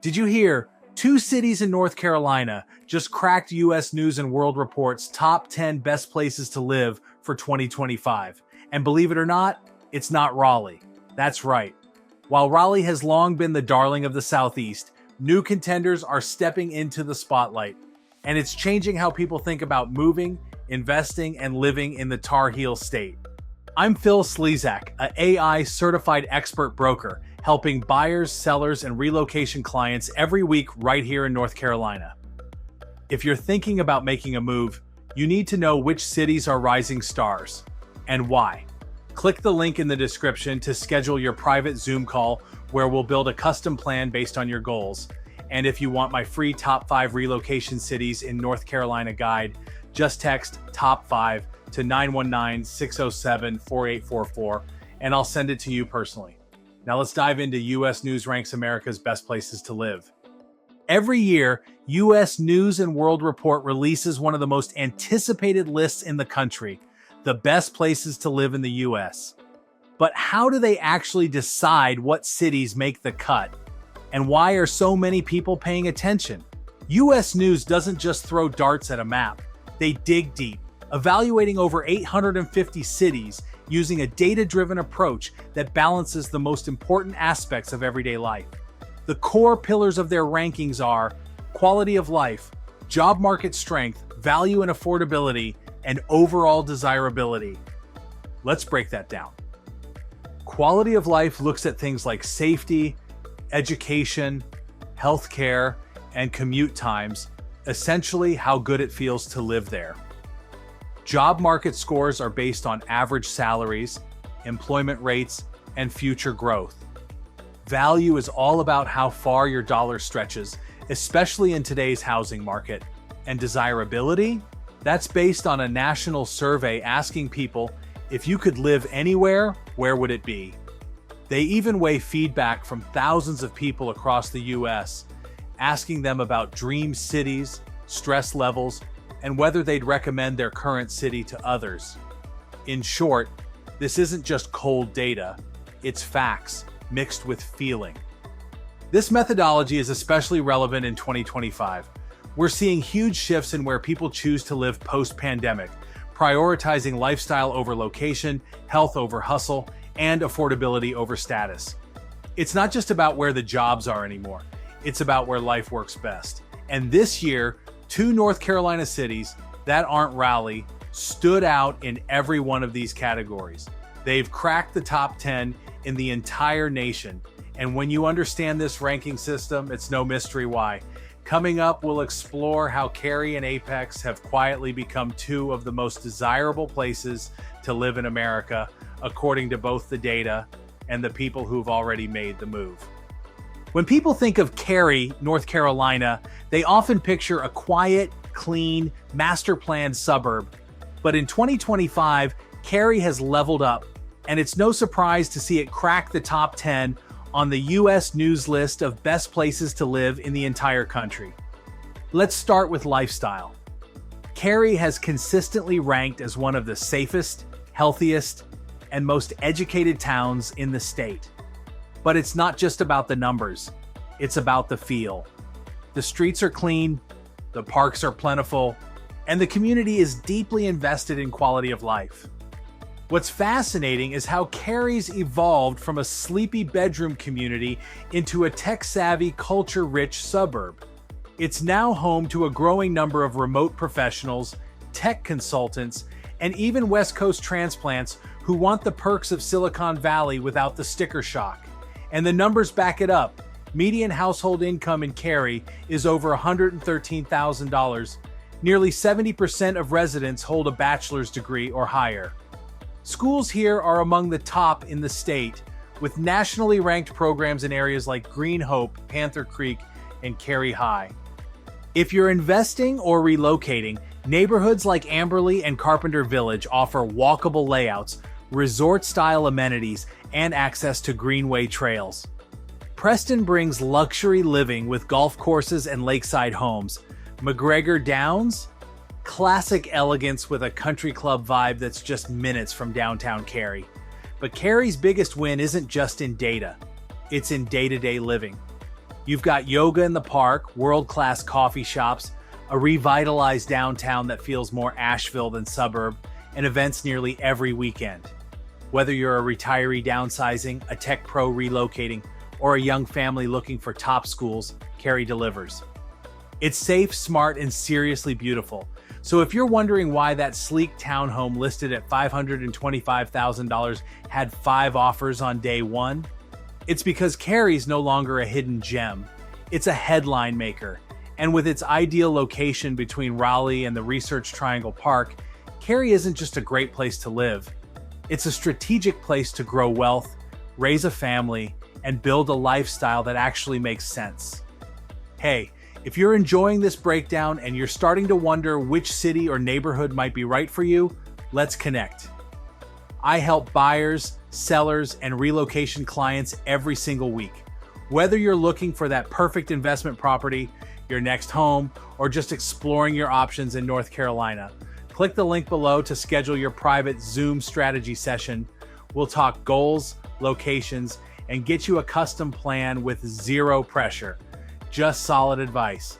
Did you hear? Two cities in North Carolina just cracked U.S. News and World Report's top 10 best places to live for 2025. And believe it or not, it's not Raleigh. That's right. While Raleigh has long been the darling of the Southeast, new contenders are stepping into the spotlight. And it's changing how people think about moving, investing, and living in the Tar Heel state. I'm Phil Slezak, an AI certified expert broker, helping buyers, sellers, and relocation clients every week right here in North Carolina. If you're thinking about making a move, you need to know which cities are rising stars and why. Click the link in the description to schedule your private Zoom call where we'll build a custom plan based on your goals. And if you want my free top 5 relocation cities in North Carolina guide, just text top 5 to 919-607-4844 and I'll send it to you personally. Now let's dive into U.S. News ranks America's best places to live. Every year, U.S. News and World Report releases one of the most anticipated lists in the country, the best places to live in the U.S. But how do they actually decide what cities make the cut? And why are so many people paying attention? U.S. News doesn't just throw darts at a map. They dig deep, evaluating over 850 cities using a data-driven approach that balances the most important aspects of everyday life. The core pillars of their rankings are quality of life, job market strength, value and affordability, and overall desirability. Let's break that down. Quality of life looks at things like safety, education, healthcare, and commute times, essentially how good it feels to live there. Job market scores are based on average salaries, employment rates, and future growth. Value is all about how far your dollar stretches, especially in today's housing market. And desirability? That's based on a national survey asking people, if you could live anywhere, where would it be? They even weigh feedback from thousands of people across the US, asking them about dream cities, stress levels, and whether they'd recommend their current city to others. In short, this isn't just cold data, it's facts mixed with feeling. This methodology is especially relevant in 2025. We're seeing huge shifts in where people choose to live post-pandemic, prioritizing lifestyle over location, health over hustle, and affordability over status. It's not just about where the jobs are anymore, it's about where life works best. And this year, 2 North Carolina cities that aren't Raleigh stood out in every one of these categories. They've cracked the top 10 in the entire nation. And when you understand this ranking system, it's no mystery why. Coming up, we'll explore how Cary and Apex have quietly become 2 of the most desirable places to live in America, according to both the data and the people who've already made the move. When people think of Cary, North Carolina, they often picture a quiet, clean, master-planned suburb. But in 2025, Cary has leveled up, and it's no surprise to see it crack the top 10 on the U.S. News list of best places to live in the entire country. Let's start with lifestyle. Cary has consistently ranked as one of the safest, healthiest, and most educated towns in the state. But it's not just about the numbers, it's about the feel. The streets are clean, the parks are plentiful, and the community is deeply invested in quality of life. What's fascinating is how Cary's evolved from a sleepy bedroom community into a tech-savvy, culture-rich suburb. It's now home to a growing number of remote professionals, tech consultants, and even West Coast transplants who want the perks of Silicon Valley without the sticker shock. And the numbers back it up. Median household income in Cary is over $113,000. Nearly 70% of residents hold a bachelor's degree or higher. Schools here are among the top in the state, with nationally ranked programs in areas like Green Hope, Panther Creek, and Cary High. If you're investing or relocating, neighborhoods like Amberley and Carpenter Village offer walkable layouts, resort-style amenities, and access to greenway trails. Preston brings luxury living with golf courses and lakeside homes. McGregor Downs? Classic elegance with a country club vibe that's just minutes from downtown Cary. But Cary's biggest win isn't just in data, it's in day-to-day living. You've got yoga in the park, world-class coffee shops, a revitalized downtown that feels more Asheville than suburb, and events nearly every weekend. Whether you're a retiree downsizing, a tech pro relocating, or a young family looking for top schools, Cary delivers. It's safe, smart, and seriously beautiful. So if you're wondering why that sleek townhome listed at $525,000 had 5 offers on day one, it's because Cary's no longer a hidden gem. It's a headline maker. And with its ideal location between Raleigh and the Research Triangle Park, Cary isn't just a great place to live. It's a strategic place to grow wealth, raise a family, and build a lifestyle that actually makes sense. Hey, if you're enjoying this breakdown and you're starting to wonder which city or neighborhood might be right for you, let's connect. I help buyers, sellers, and relocation clients every single week. Whether you're looking for that perfect investment property, your next home, or just exploring your options in North Carolina, click the link below to schedule your private Zoom strategy session. We'll talk goals, locations, and get you a custom plan with zero pressure. Just solid advice.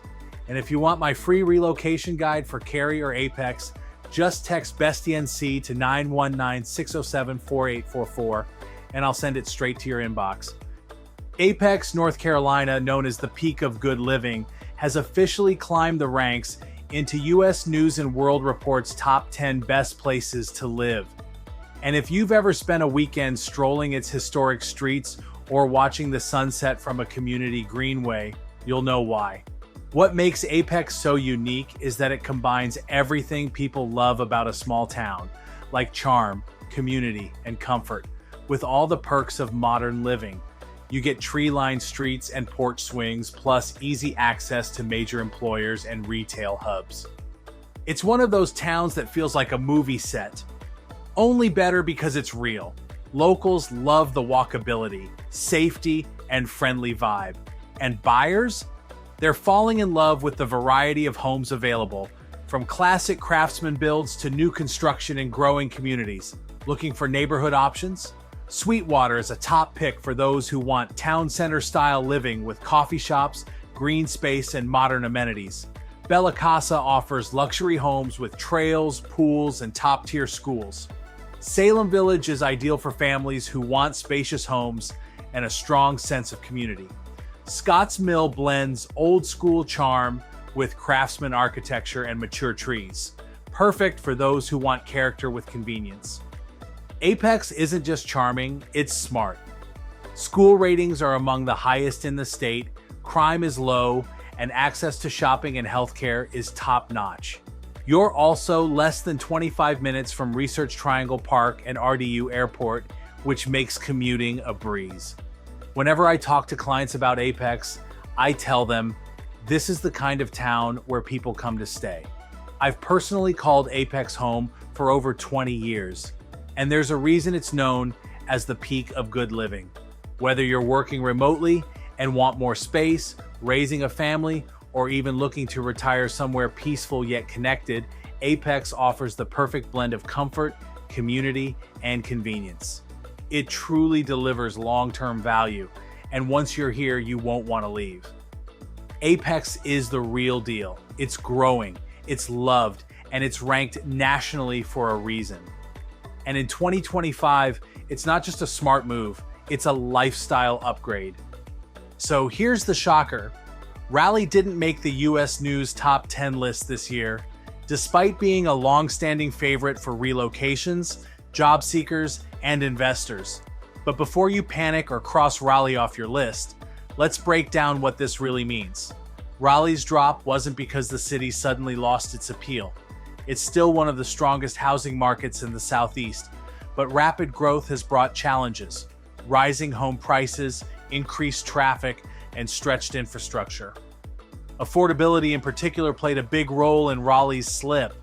And if you want my free relocation guide for Cary or Apex, just text Bestie NC to 919-607-4844 and I'll send it straight to your inbox. Apex, North Carolina, known as the peak of good living, has officially climbed the ranks into U.S. News and World Report's top 10 best places to live. And if you've ever spent a weekend strolling its historic streets or watching the sunset from a community greenway, you'll know why. What makes Apex so unique is that it combines everything people love about a small town, like charm, community, and comfort, with all the perks of modern living. You get tree-lined streets and porch swings, plus easy access to major employers and retail hubs. It's one of those towns that feels like a movie set, only better because it's real. Locals love the walkability, safety, and friendly vibe. And buyers? They're falling in love with the variety of homes available, from classic craftsman builds to new construction and growing communities. Looking for neighborhood options? Sweetwater is a top pick for those who want town center style living with coffee shops, green space, and modern amenities. Bella Casa offers luxury homes with trails, pools, and top-tier schools. Salem Village is ideal for families who want spacious homes and a strong sense of community. Scotts Mill blends old-school charm with craftsman architecture and mature trees, perfect for those who want character with convenience. Apex isn't just charming, it's smart. School ratings are among the highest in the state, crime is low, and access to shopping and healthcare is top-notch. You're also less than 25 minutes from Research Triangle Park and RDU Airport, which makes commuting a breeze. Whenever I talk to clients about Apex, I tell them, this is the kind of town where people come to stay. I've personally called Apex home for over 20 years, and there's a reason it's known as the peak of good living. Whether you're working remotely and want more space, raising a family, or even looking to retire somewhere peaceful yet connected, Apex offers the perfect blend of comfort, community, and convenience. It truly delivers long-term value, and once you're here, you won't want to leave. Apex is the real deal. It's growing, it's loved, and it's ranked nationally for a reason. And in 2025, it's not just a smart move, it's a lifestyle upgrade. So here's the shocker. Raleigh didn't make the US News top 10 list this year, despite being a long-standing favorite for relocations, job seekers, and investors. But before you panic or cross Raleigh off your list, let's break down what this really means. Raleigh's drop wasn't because the city suddenly lost its appeal. It's still one of the strongest housing markets in the Southeast, but rapid growth has brought challenges: rising home prices, increased traffic, and stretched infrastructure. Affordability in particular played a big role in Raleigh's slip.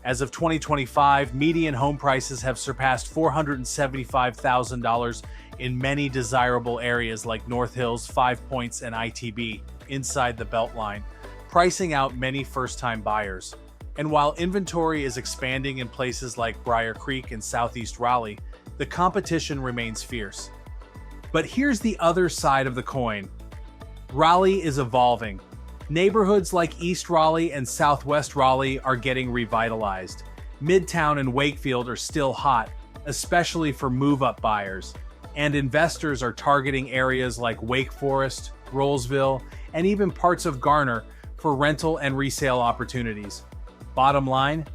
As of 2025, median home prices have surpassed $475,000 in many desirable areas like North Hills, Five Points, and ITB, inside the Beltline, pricing out many first-time buyers. And while inventory is expanding in places like Briar Creek and Southeast Raleigh, the competition remains fierce. But here's the other side of the coin. Raleigh is evolving. Neighborhoods like East Raleigh and Southwest Raleigh are getting revitalized. Midtown and Wakefield are still hot, especially for move-up buyers. And investors are targeting areas like Wake Forest, Rolesville, and even parts of Garner for rental and resale opportunities. Bottom line,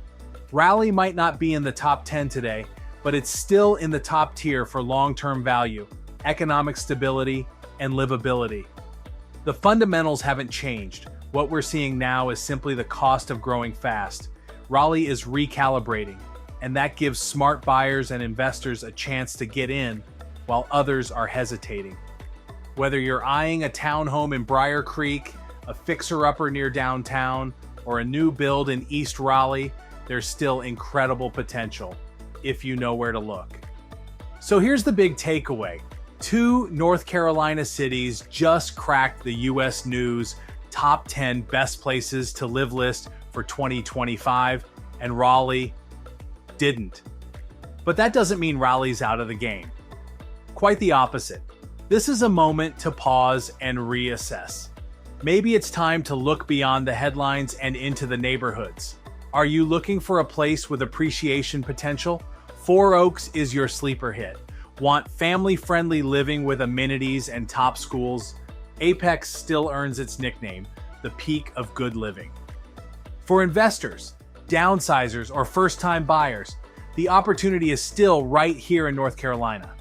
Raleigh might not be in the top 10 today, but it's still in the top tier for long-term value, economic stability, and livability. The fundamentals haven't changed. What we're seeing now is simply the cost of growing fast. Raleigh is recalibrating, and that gives smart buyers and investors a chance to get in while others are hesitating. Whether you're eyeing a townhome in Briar Creek, a fixer-upper near downtown, or a new build in East Raleigh, there's still incredible potential if you know where to look. So here's the big takeaway. 2 North Carolina cities just cracked the US News Top 10 Best Places to Live list for 2025, and Raleigh didn't. But that doesn't mean Raleigh's out of the game. Quite the opposite. This is a moment to pause and reassess. Maybe it's time to look beyond the headlines and into the neighborhoods. Are you looking for a place with appreciation potential? 4 Oaks is your sleeper hit. Want family-friendly living with amenities and top schools? Apex still earns its nickname, the peak of good living. For investors, downsizers, or first-time buyers, the opportunity is still right here in North Carolina.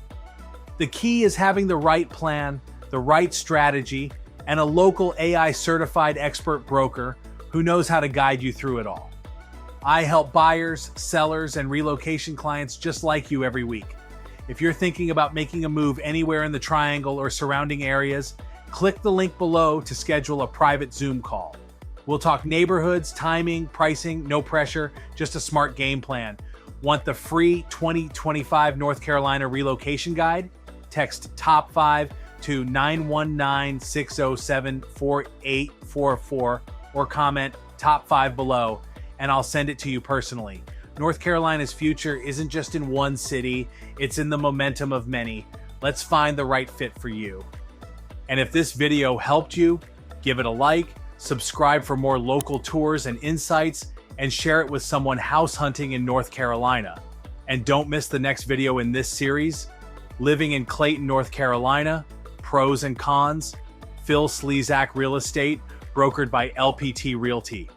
The key is having the right plan, the right strategy, and a local AI-certified expert broker who knows how to guide you through it all. I help buyers, sellers, and relocation clients just like you every week. If you're thinking about making a move anywhere in the Triangle or surrounding areas, click the link below to schedule a private Zoom call. We'll talk neighborhoods, timing, pricing, no pressure, just a smart game plan. Want the free 2025 North Carolina relocation guide? Text top 5 to 919-607-4844 or comment top 5 below, and I'll send it to you personally. North Carolina's future isn't just in one city, it's in the momentum of many. Let's find the right fit for you. And if this video helped you, give it a like, subscribe for more local tours and insights, and share it with someone house hunting in North Carolina. And don't miss the next video in this series, Living in Clayton, North Carolina, Pros and Cons, Phil Slezak Real Estate, brokered by LPT Realty.